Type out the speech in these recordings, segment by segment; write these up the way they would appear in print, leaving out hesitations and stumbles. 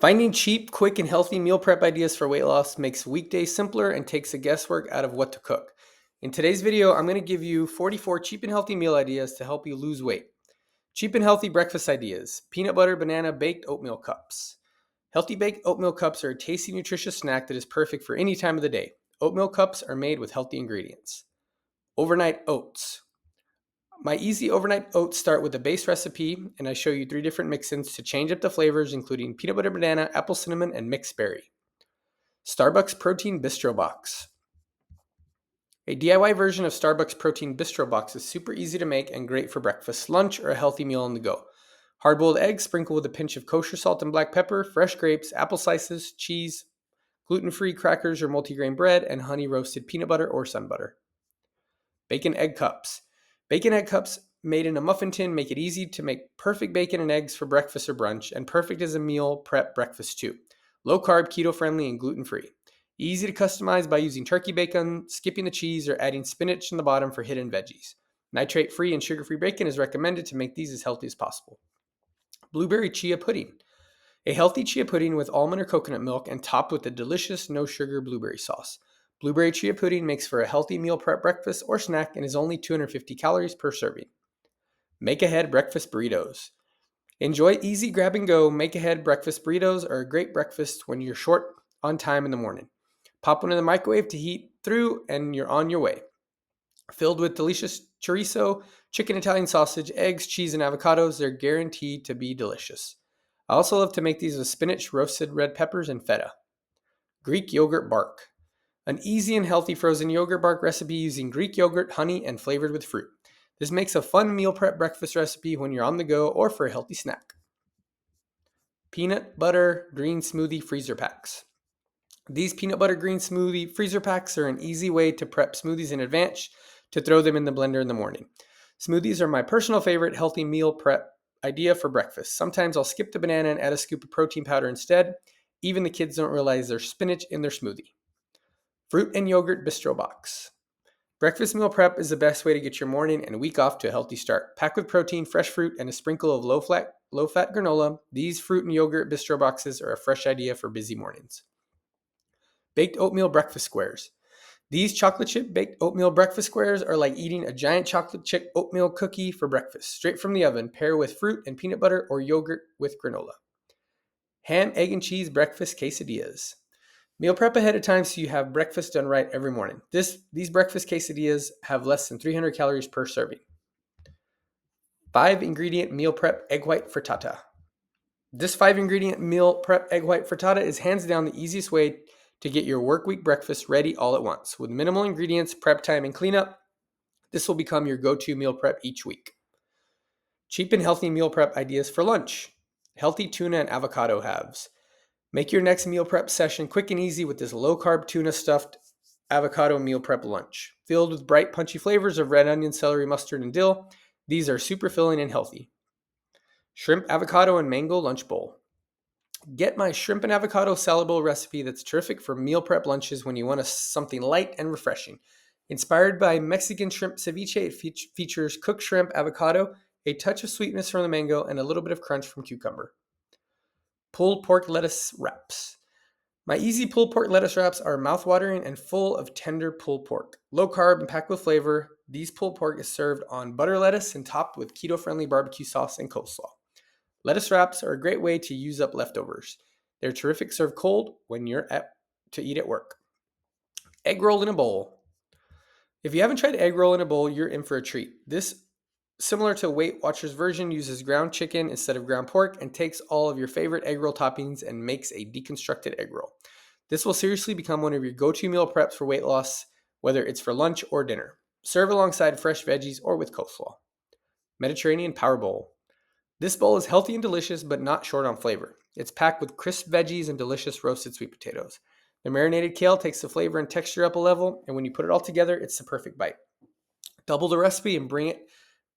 Finding cheap, quick, and healthy meal prep ideas for weight loss makes weekdays simpler and takes the guesswork out of what to cook. In today's video, I'm going to give you 44 cheap and healthy meal ideas to help you lose weight. Cheap and healthy breakfast ideas: peanut butter banana baked oatmeal cups. Healthy baked oatmeal cups are a tasty, nutritious snack that is perfect for any time of the day. Oatmeal cups are made with healthy ingredients. Overnight oats. My easy overnight oats start with a base recipe, and I show you 3 different mix-ins to change up the flavors, including peanut butter banana, apple cinnamon, and mixed berry. Starbucks Protein Bistro Box. A DIY version of Starbucks Protein Bistro Box is super easy to make and great for breakfast, lunch, or a healthy meal on the go. Hard-boiled eggs sprinkled with a pinch of kosher salt and black pepper, fresh grapes, apple slices, cheese, gluten-free crackers or multigrain bread, and honey roasted peanut butter or sun butter. Bacon egg cups. Bacon egg cups made in a muffin tin make it easy to make perfect bacon and eggs for breakfast or brunch, and perfect as a meal prep breakfast too. Low carb, keto friendly, and gluten free. Easy to customize by using turkey bacon, skipping the cheese, or adding spinach in the bottom for hidden veggies. Nitrate free and sugar free bacon is recommended to make these as healthy as possible. Blueberry chia pudding. A healthy chia pudding with almond or coconut milk and topped with a delicious no sugar blueberry sauce. Blueberry chia pudding makes for a healthy meal prep breakfast or snack and is only 250 calories per serving. Make ahead breakfast burritos. Enjoy easy grab and go make ahead breakfast burritos are a great breakfast when you're short on time in the morning. Pop one in the microwave to heat through and you're on your way. Filled with delicious chorizo, chicken Italian sausage, eggs, cheese, and avocados, they're guaranteed to be delicious. I also love to make these with spinach, roasted red peppers, and feta. Greek yogurt bark. An easy and healthy frozen yogurt bark recipe using Greek yogurt, honey, and flavored with fruit. This makes a fun meal prep breakfast recipe when you're on the go or for a healthy snack. Peanut butter green smoothie freezer packs. These peanut butter green smoothie freezer packs are an easy way to prep smoothies in advance to throw them in the blender in the morning. Smoothies are my personal favorite healthy meal prep idea for breakfast. Sometimes I'll skip the banana and add a scoop of protein powder instead. Even the kids don't realize there's spinach in their smoothie. Fruit and yogurt bistro box. Breakfast meal prep is the best way to get your morning and week off to a healthy start. Packed with protein, fresh fruit, and a sprinkle of low-fat granola, these fruit and yogurt bistro boxes are a fresh idea for busy mornings. Baked oatmeal breakfast squares. These chocolate chip baked oatmeal breakfast squares are like eating a giant chocolate chip oatmeal cookie for breakfast, straight from the oven. Pair with fruit and peanut butter or yogurt with granola. Ham, egg, and cheese breakfast quesadillas. Meal prep ahead of time so you have breakfast done right every morning. These breakfast quesadillas have less than 300 calories per serving. 5-ingredient meal prep egg white frittata. This 5-ingredient meal prep egg white frittata is hands down the easiest way to get your work week breakfast ready all at once. With minimal ingredients, prep time, and cleanup, this will become your go-to meal prep each week. Cheap and healthy meal prep ideas for lunch. Healthy tuna and avocado halves. Make your next meal prep session quick and easy with this low-carb tuna stuffed avocado meal prep lunch. Filled with bright, punchy flavors of red onion, celery, mustard, and dill, these are super filling and healthy. Shrimp, avocado, and mango lunch bowl. Get my shrimp and avocado salad bowl recipe that's terrific for meal prep lunches when you want something light and refreshing. Inspired by Mexican shrimp ceviche, it features cooked shrimp, avocado, a touch of sweetness from the mango, and a little bit of crunch from cucumber. Pulled pork lettuce wraps. My easy pulled pork lettuce wraps are mouthwatering and full of tender pulled pork. Low carb and packed with flavor, these pulled pork is served on butter lettuce and topped with keto-friendly barbecue sauce and coleslaw. Lettuce wraps are a great way to use up leftovers. They're terrific served cold when you're to eat at work. Egg roll in a bowl. If you haven't tried egg roll in a bowl, you're in for a treat. This, similar to Weight Watchers version, uses ground chicken instead of ground pork and takes all of your favorite egg roll toppings and makes a deconstructed egg roll. This will seriously become one of your go-to meal preps for weight loss, whether it's for lunch or dinner. Serve alongside fresh veggies or with coleslaw. Mediterranean Power Bowl. This bowl is healthy and delicious, but not short on flavor. It's packed with crisp veggies and delicious roasted sweet potatoes. The marinated kale takes the flavor and texture up a level, and when you put it all together, it's the perfect bite. Double the recipe and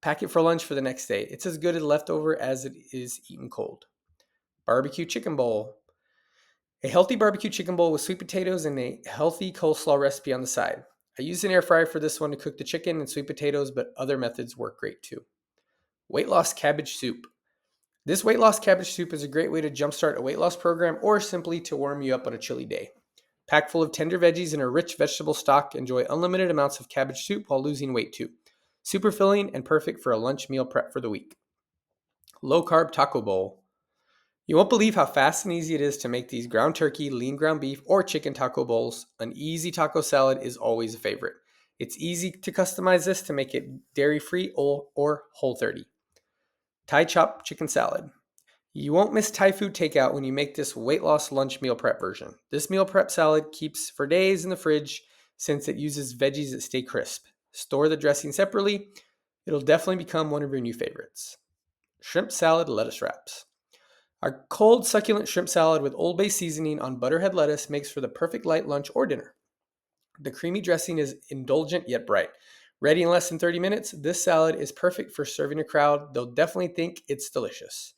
pack it for lunch for the next day. It's as good as leftover as it is eaten cold. Barbecue chicken bowl. A healthy barbecue chicken bowl with sweet potatoes and a healthy coleslaw recipe on the side. I use an air fryer for this one to cook the chicken and sweet potatoes, but other methods work great too. Weight loss cabbage soup. This weight loss cabbage soup is a great way to jumpstart a weight loss program or simply to warm you up on a chilly day. Packed full of tender veggies and a rich vegetable stock, enjoy unlimited amounts of cabbage soup while losing weight too. Super filling and perfect for a lunch meal prep for the week. Low carb taco bowl. You won't believe how fast and easy it is to make these ground turkey, lean ground beef, or chicken taco bowls. An easy taco salad is always a favorite. It's easy to customize this to make it dairy-free or Whole30. Thai chopped chicken salad. You won't miss Thai food takeout when you make this weight loss lunch meal prep version. This meal prep salad keeps for days in the fridge since it uses veggies that stay crisp. Store the dressing separately. It'll definitely become one of your new favorites. Shrimp salad lettuce wraps. Our cold, succulent shrimp salad with Old Bay seasoning on butterhead lettuce makes for the perfect light lunch or dinner. The creamy dressing is indulgent yet bright. Ready in less than 30 minutes, this salad is perfect for serving a crowd. They'll definitely think it's delicious.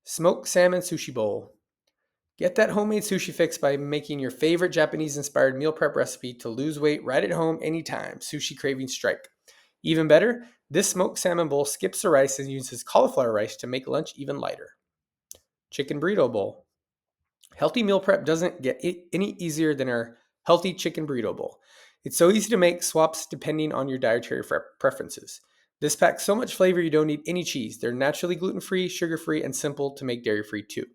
Smoked salmon sushi bowl. Get that homemade sushi fix by making your favorite Japanese-inspired meal prep recipe to lose weight right at home anytime sushi cravings strike. Even better, this smoked salmon bowl skips the rice and uses cauliflower rice to make lunch even lighter. Chicken burrito bowl. Healthy meal prep doesn't get any easier than our healthy chicken burrito bowl. It's so easy to make swaps depending on your dietary preferences. This packs so much flavor you don't need any cheese. They're naturally gluten-free, sugar-free, and simple to make dairy-free too.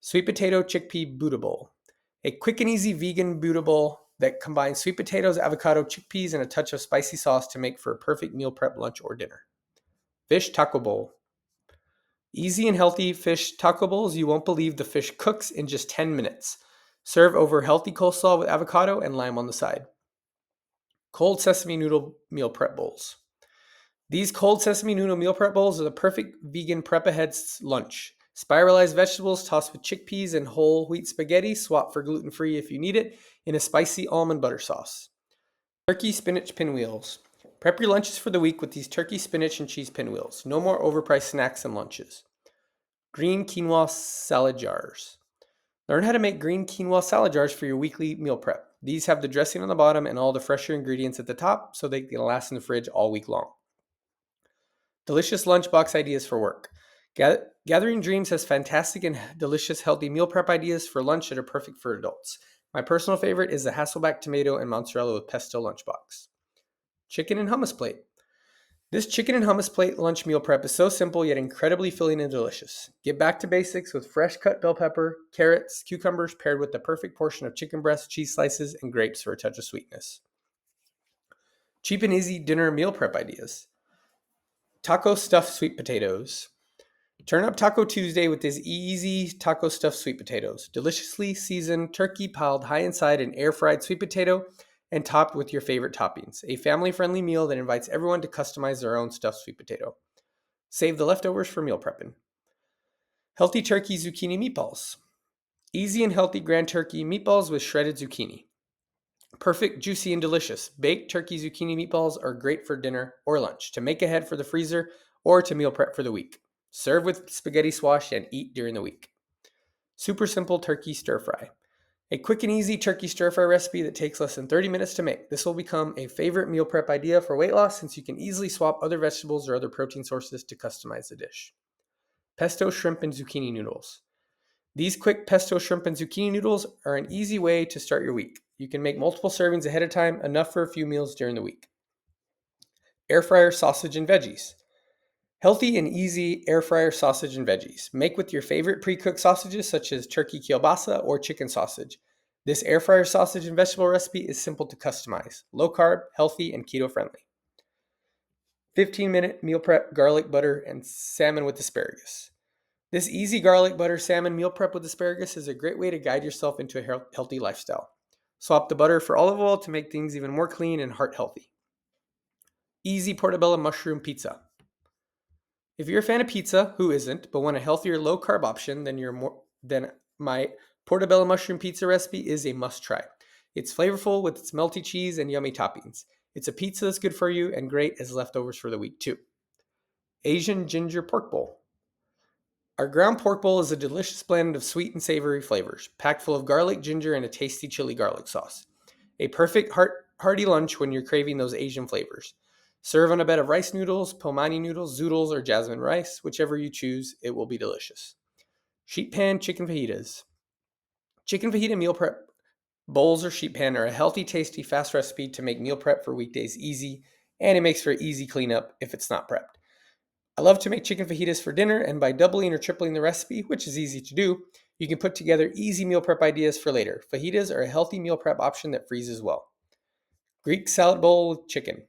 Sweet potato chickpea Buddha bowl. A quick and easy vegan Buddha bowl that combines sweet potatoes, avocado, chickpeas, and a touch of spicy sauce to make for a perfect meal prep lunch or dinner. Fish taco bowl. Easy and healthy fish taco bowls. You won't believe the fish cooks in just 10 minutes. Serve over healthy coleslaw with avocado and lime on the side. Cold sesame noodle meal prep bowls. These cold sesame noodle meal prep bowls are the perfect vegan prep ahead lunch. Spiralized vegetables tossed with chickpeas and whole wheat spaghetti, swap for gluten-free if you need it, in a spicy almond butter sauce. Turkey spinach pinwheels. Prep your lunches for the week with these turkey spinach and cheese pinwheels. No more overpriced snacks and lunches. Green quinoa salad jars. Learn how to make green quinoa salad jars for your weekly meal prep. These have the dressing on the bottom and all the fresher ingredients at the top so they can last in the fridge all week long. Delicious lunchbox ideas for work. Gathering Dreams has fantastic and delicious healthy meal prep ideas for lunch that are perfect for adults. My personal favorite is the Hasselback tomato and mozzarella with pesto lunchbox. Chicken and hummus plate. This chicken and hummus plate lunch meal prep is so simple yet incredibly filling and delicious. Get back to basics with fresh cut bell pepper, carrots, cucumbers paired with the perfect portion of chicken breast, cheese slices, and grapes for a touch of sweetness. Cheap and easy dinner meal prep ideas. Taco stuffed sweet potatoes. Turn up Taco Tuesday with these easy taco stuffed sweet potatoes. Deliciously seasoned turkey piled high inside an air-fried sweet potato and topped with your favorite toppings. A family-friendly meal that invites everyone to customize their own stuffed sweet potato. Save the leftovers for meal prepping. Healthy turkey zucchini meatballs. Easy and healthy grand turkey meatballs with shredded zucchini. Perfect, juicy, and delicious. Baked turkey zucchini meatballs are great for dinner or lunch, to make ahead for the freezer, or to meal prep for the week. Serve with spaghetti squash and eat during the week. Super simple turkey stir fry. A quick and easy turkey stir fry recipe that takes less than 30 minutes to make. This will become a favorite meal prep idea for weight loss since you can easily swap other vegetables or other protein sources to customize the dish. Pesto shrimp and zucchini noodles. These quick pesto shrimp and zucchini noodles are an easy way to start your week. You can make multiple servings ahead of time, enough for a few meals during the week. Air fryer sausage and veggies. Healthy and easy air fryer sausage and veggies. Make with your favorite pre-cooked sausages such as turkey kielbasa or chicken sausage. This air fryer sausage and vegetable recipe is simple to customize. Low carb, healthy, and keto friendly. 15-minute meal prep garlic butter and salmon with asparagus. This easy garlic butter salmon meal prep with asparagus is a great way to guide yourself into a healthy lifestyle. Swap the butter for olive oil to make things even more clean and heart healthy. Easy portobello mushroom pizza. If you're a fan of pizza, who isn't, but want a healthier low-carb option, then my portobello mushroom pizza recipe is a must-try. It's flavorful with its melty cheese and yummy toppings. It's a pizza that's good for you and great as leftovers for the week too. Asian ginger pork bowl. Our ground pork bowl is a delicious blend of sweet and savory flavors, packed full of garlic, ginger, and a tasty chili garlic sauce. A perfect hearty lunch when you're craving those Asian flavors. Serve on a bed of rice noodles, pomani noodles, zoodles, or jasmine rice. Whichever you choose, it will be delicious. Sheet pan chicken fajitas. Chicken fajita meal prep bowls or sheet pan are a healthy, tasty, fast recipe to make meal prep for weekdays easy, and it makes for easy cleanup if it's not prepped. I love to make chicken fajitas for dinner, and by doubling or tripling the recipe, which is easy to do, you can put together easy meal prep ideas for later. Fajitas are a healthy meal prep option that freezes well. Greek salad bowl with chicken.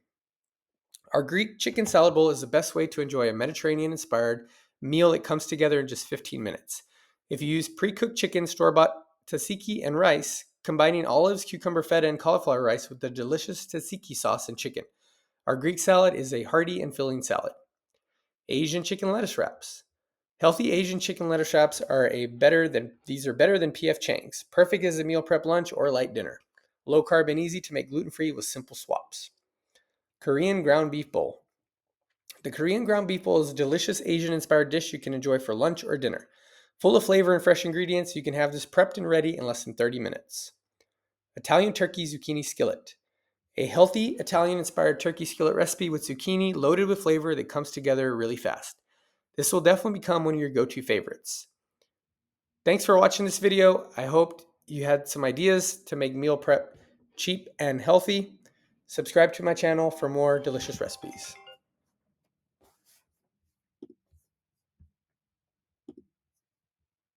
Our Greek chicken salad bowl is the best way to enjoy a Mediterranean-inspired meal that comes together in just 15 minutes. If you use pre-cooked chicken, store-bought tzatziki, and rice, combining olives, cucumber, feta, and cauliflower rice with the delicious tzatziki sauce and chicken, our Greek salad is a hearty and filling salad. Asian chicken lettuce wraps. Healthy Asian chicken lettuce wraps are better than PF Chang's. Perfect as a meal prep lunch or light dinner. Low carb and easy to make gluten-free with simple swaps. Korean ground beef bowl. The Korean ground beef bowl is a delicious Asian-inspired dish you can enjoy for lunch or dinner. Full of flavor and fresh ingredients, you can have this prepped and ready in less than 30 minutes. Italian turkey zucchini skillet. A healthy Italian-inspired turkey skillet recipe with zucchini loaded with flavor that comes together really fast. This will definitely become one of your go-to favorites. Thanks for watching this video. I hope you had some ideas to make meal prep cheap and healthy. Subscribe to my channel for more delicious recipes.